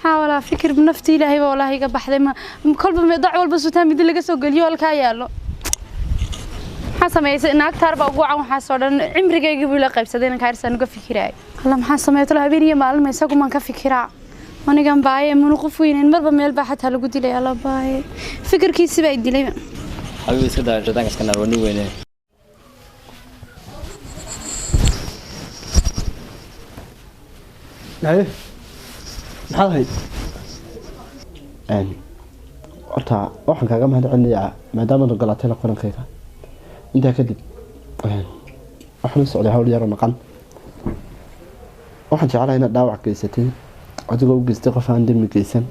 حاول فكر بنفتي إلهي والله يقبح ذي ما كل بمضع والبسوتها مدي اللي قصو قليو الكايالو حسب إن أكثر بوقوع وحاسورن عمري جاي يجيبوا لي قيب سدينا كارثة نقف كراي الله محاسب يطلع بيني مال ما يساقوا ما نكفي كراع وأنا جنب باي من وقفوين المرة ما يلبحت هلا قلت لي الله باي فكر كيس بعيد لي حبيبي كده جدًا كنا نوني وينه لا هاي horta waxaan kaaga mahad celinayaa maadaama aad galatay la qurankayga inta kadib waxaan socday hawl yar oo maqan waxaan jeclahay inaad dhaawac geysatay adigoo u geystay qof aan demi geysan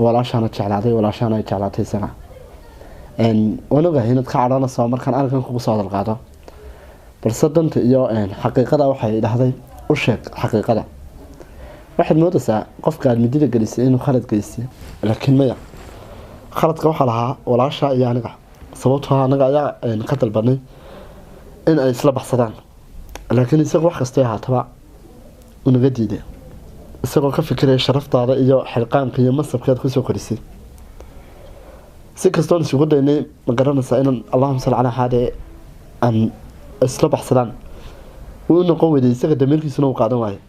walaashaana jeclaaday walaashaana ay jeclaatay isaga waan ogahay inaad ka cadhoonayso markaan arrinkan kugu soo dalqaado balse danta iyo xaqiiqada waxay dhahday u sheeg xaqiiqada waxaad moodaysaa qofka aad midida gelisay inuu khalad geystay laakiin maya khaladka waxaa lahaa walaasha iyo aniga sababtoo anaga ayaa ka dalbanay in ay isla baxsadaan laakiin isaga wax kastay ahaataba unaga diiday isagoo ka fikiraya sharaftaada iyo xilqaanka iyo masabkeed kusoo korisay si kastoon isugu daynay ma garanaysaa inaan allahuma salli calaa xaade aan isla baxsadaan wuu noqon weyday isaga dameerkiisuna uu qaadan waayo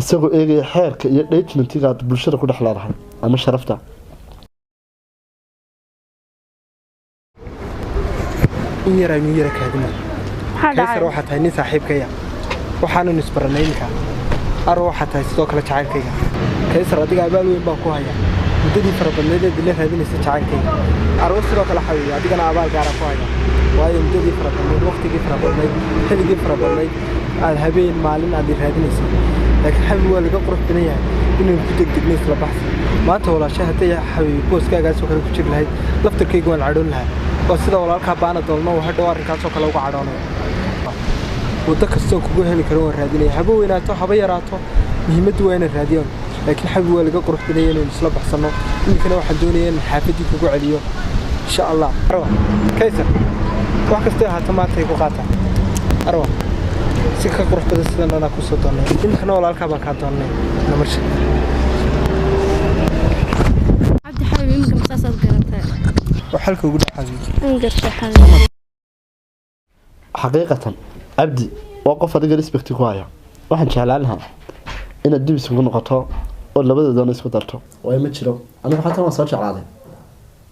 isagoo eegaya xeerka iyo dhaytmentiga aad bulshada ku dhex leedahay ama sharafta in yar aynu yara kaadina kaysar waxaa tahay nin saaxiibkaya waxaanu nisbaranaynka aro waxaa tahay sidoo kale jacaylkayga kaysar adiga abaal weyn baan ku hayaa muddadii farabadneed ee dila raadinaysa jacaylkayga aro sidoo kale xawiya adigana abaal gaara ku hayaa waayo muddadii farabadneed waqtigii farabadneed xilligii farabadneed aad habeen maalin aad raadinaysa laakiin xawi waa laga qurux badan yahay inaynu ku degdegno isla baxsi maanta walaasha hadday xawi booskaagaasoo kale ku jiri lahayd laftarkayga waan cadhoon lahaa waa sida walaalkaa baana doolno uu hadhow arrinkaasoo kale uga cadhoonayo waddo kastoo kugu heli karo waan raadinaya haba weynaato haba yaraato muhiimaddu waa inaan raadiyoon laakiin xawi waa laga qurux badan yahay inaynu isla baxsanno iminkana waxaan doonaya in xaafaddii kugu celiyo insha allah arwa kaysar wax kastay ahaato maanta ay ku qaataan arwa si ka qurux badan sidan anaa kusoo doonnay iminkana walaalkaa baan kaa doonnay namasha cabdi xawi iminka masaasaad garatay وحلك وقول حبيبي انقرت حبيبي حقيقة عبدي وقف هذا ريسبكت كوايا waxaan jeclaan lahaa inaad dib isugu noqoto oo labada doon isku darto way ma jiro anigu xataa waan soo jeclaaday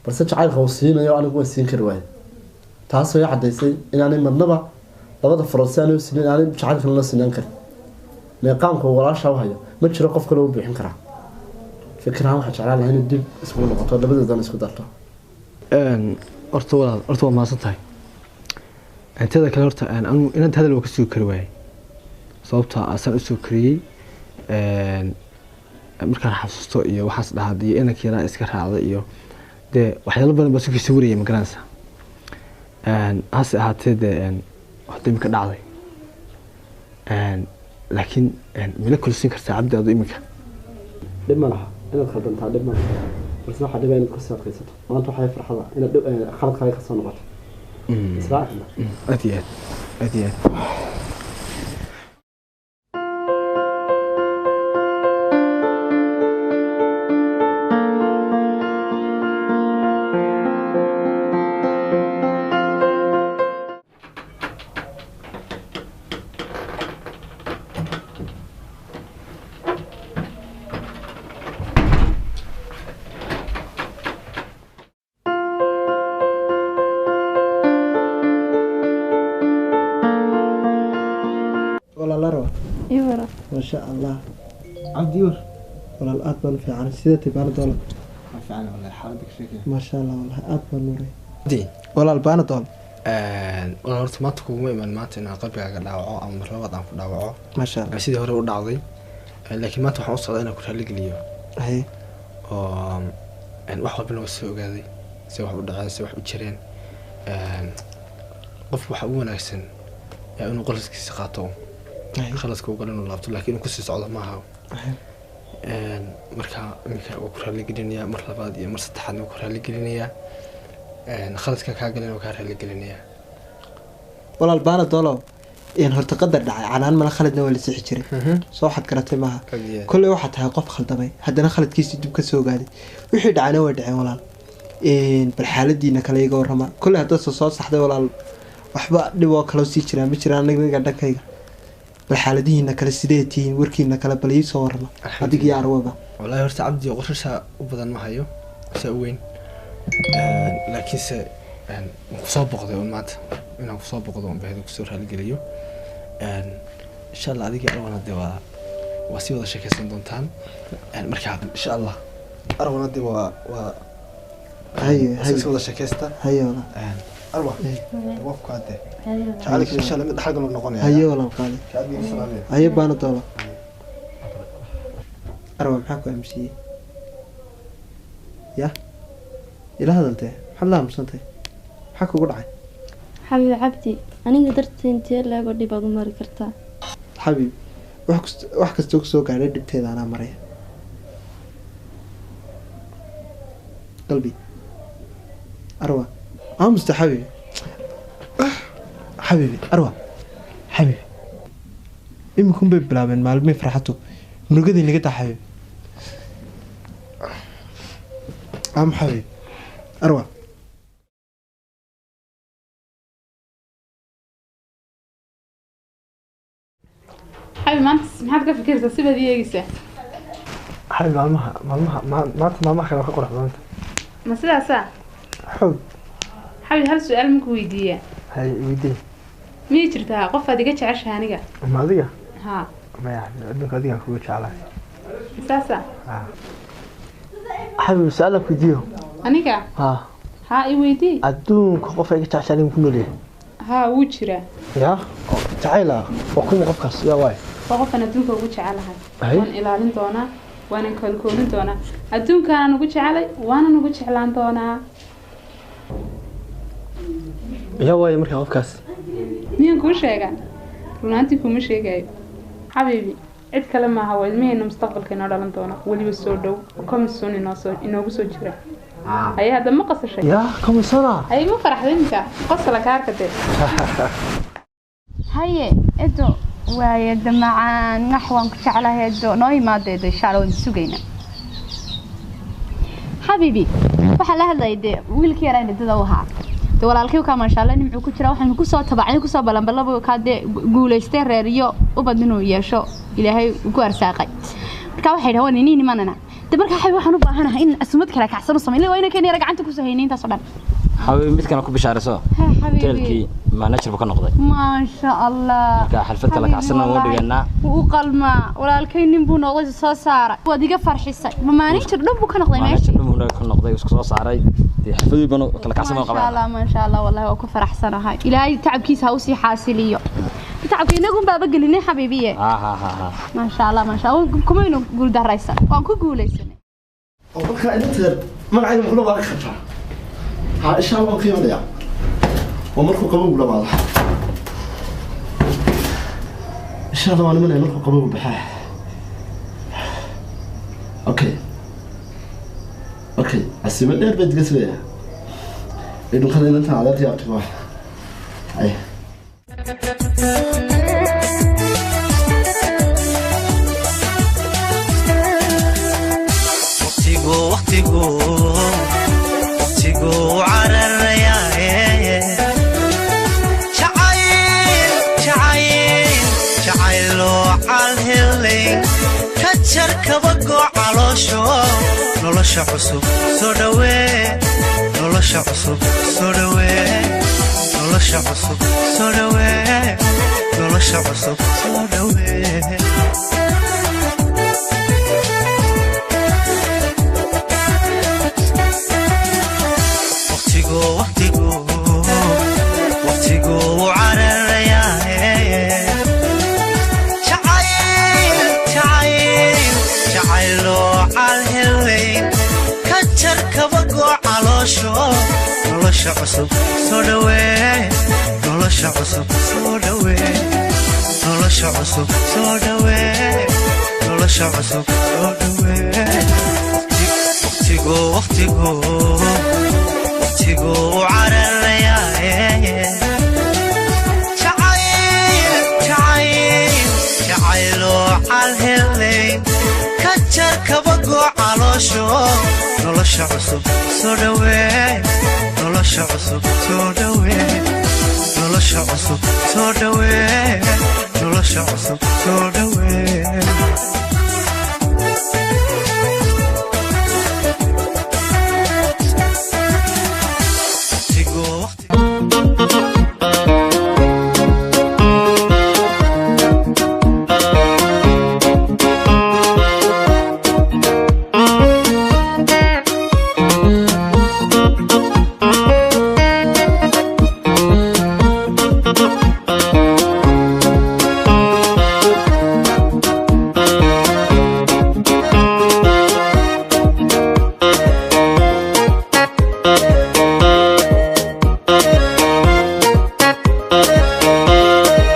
balse jacaylka uu siinayo anigu waan siin kari waayay taas oo cadeysay inaanay marnaba labada faroosaan oo siinay aanay jacaylka la siinaan karin meeqaamka walaasha u hayo ma jiro qof kale oo bixin kara fikrahan waxaan jeclaan lahaa inaad dib isugu noqoto labada doon isku darto horta waa maasan tahay inteeda kale horta anu inaad hadal waa ka sugi kari waayay sababta asaan u soo kariyey markaan xasuusto iyo waxaas dhahaad iyo inanka yaraa iska raacday iyo dee waxyaalo badan baa sugii sawirayay ma garanaysaa hase ahaatee dee waxda iminka dhacday laakiin mila kulsiin kartaa cabdi adu iminka dhib ma laha inaad khaldantaa dhib ma laha بس واحد يبين كسر قيسته ما أنتوا حي فرحة إن خلط خلي خصنا نقط إسراء أديات ما شاء الله عبد يور ولا الأطباء في عن سيدتي بانادول ما في عنا والله حالتك شيء ما شاء الله والله أطباء نوري دي ولا البانادول ولا horta maanta kuma iman maanta inaan qalbigaaga dhaawaco ama mar labaad aan ku dhaawaco ما شاء الله sidii hore u dhacday laakiin maanta waxaan u socdaa inaan ku raali geliyo هي oo wax walba loo soo ogaaday si wax u dhacay si wax u jireen qof waxa u wanaagsan inuu qolkiisa qaato خلاص كوغل إنه لابتو لكن كوسي صعدة معها مركا ميكا وكرها اللي قلنيا مرة بعدية مرة ستحنا وكرها اللي قلنيا خلاص كاقلنا وكرها اللي قلنيا ولا البانة دولو horta qadar dhacay canaan mala khaladna waa la sixi jiray soo waxaad garatay maaha kolley waxaad tahay qof khaldamay haddana khaladkiisii dib ka soo gaaday wixii dhacayna way dhaceen walaal bal xaaladiina kale iga warrama kolley haddaad soo saxday walaal waxba dhib oo kale sii jiraan ma jiraan aniga dhankayga bal xaaladihiina kale sidee tihiin warkiina kale bal ii soo warrama adiga iyo arwaba wallaahi horta cabdi qorshaha u badan ma hayo saa u weyn laakiinse kusoo boqday un maanta inaan kusoo boqdo un bahida kusoo raaligeliyo insha allah adiga arwan hadee waa sii wada sheekaysan doontaan markaa insha allah arwan hadee waa sii wada sheekaysta arwa wafku hadee jacalika insha allah mid dhaxalka loo noqonaya haye walaal qaali haye baana doolo arwa maxaa ku amsiyey ya ila hadaltee maxaad la aamusantay maxaa kugu dhacay xabiib cabdi aniga darteed intee leego dhib aad u mari kartaa xabiib wax kastoo kusoo gaadhay dhibteeda anaa maraya qalbi arwa aamusta xabiib xabiibi arwa xabiib imikun bay bilaabeen maalmihii farxatu murugadii naga taa xabiib xabiib arwa حبيبي ما حد كيف فكرت سيبها دي يجيسه حبيبي مالمها كانوا كقرح بنت ما سلا سا حب حبيبي هل سؤال ممكن ويديه هاي ويدي مي جرتها قف هذه قتش عشها aniga ما adiga ها ما يعني adduunka adiga ku jeclahay ساسا حبيبي سؤالك ويديو aniga ها اي ويدي adduunka qof ay ka jeclaan ku noolyahay ها wuu jira ya jacayla waa kuma qofkaas yaa waay qofkan adduunka ugu jecelahay waan ilaalin doonaa waan kalkoolin doonaa adduunkaan ugu jecelay waan ugu jeclaan doonaa yaa waay markaa qofkaas miyaan kuu sheegaa runaantii kuma sheegayo xabiibi cid kale maaha waa ilmaheenna mustaqbalka inoo dhalan doona weliba soo dhow komisoon inoogu soo jira haye hadda ma qasashay yaa komisona haye ma faraxday iminka qosla ka arkatee haye edo waaye damacaan naxwaan ku jeclahay edo noo imaadeedo insha allah waan sugaynaa xabiibi waxaa la hadlayay dee wiilkii yaraa nidada u ahaa dee walaalkii ka maasha allah nimcu ku jira waxaan kusoo tabacay kusoo balanbalaba ka dee guulaystay reer iyo ubad inuu yeesho ilaahay ugu arsaaqay marka waxay dhahaan inii nimanana dee marka xabiibi waxaan u baahanahay in asumad kala kacsan u sameeyo waa inay keenay gacanta ku soo haynin intaas oo dhan حبيبي ميت كان كوبي شعر سوا تلكي ما نشرب كنا قضي ما شاء الله حلفت لك عسلنا ودقنا وقلما ولا الكين نبو نقضي صار سارة وديك فرح الساي ما نشرب نبو كنا قضي ماشي نبو كنا قضي وسكسو ساري حلفت بنو لك عسلنا قبل ما شاء الله ما شاء الله والله هو كفر أحسن هاي إلهي تعب كيس هوسي حاسلية تعب كي نقوم بابا قلنا حبيبية ها ما شاء الله ما شاء الله كمين نقول ده رئيسا وانكو قولي سنة وبكرة أنت ما عندي مخلوق على خفة ها إيش هو القيمة ده ومركو قبول ولا بعض إيش هذا أنا مني مركو قبول بحاه أوكي السماء ده بيت قصيرة إنه خلينا أنت على تياب تبغى أيه وقتيقو على الرياء شعيلو على الهلين كتشر كبقو علوشو نولش عصب سودوي نولش عصب سودوي نولش عصب سودوي نولش عصب سودوي وقتيقو على الرياء شعيلو على الهلين كتر كبقو علوشو نولش عصب سودوي نولش عصب سودوي نولش عصب سودوي نولش عصب سودوي وقتيقو على الرياء nolosha cusub soo dhawee nolosha cusub soo dhawee nolosha cusub soo dhawee nolosha cusub soo dhawee waqtigo waqti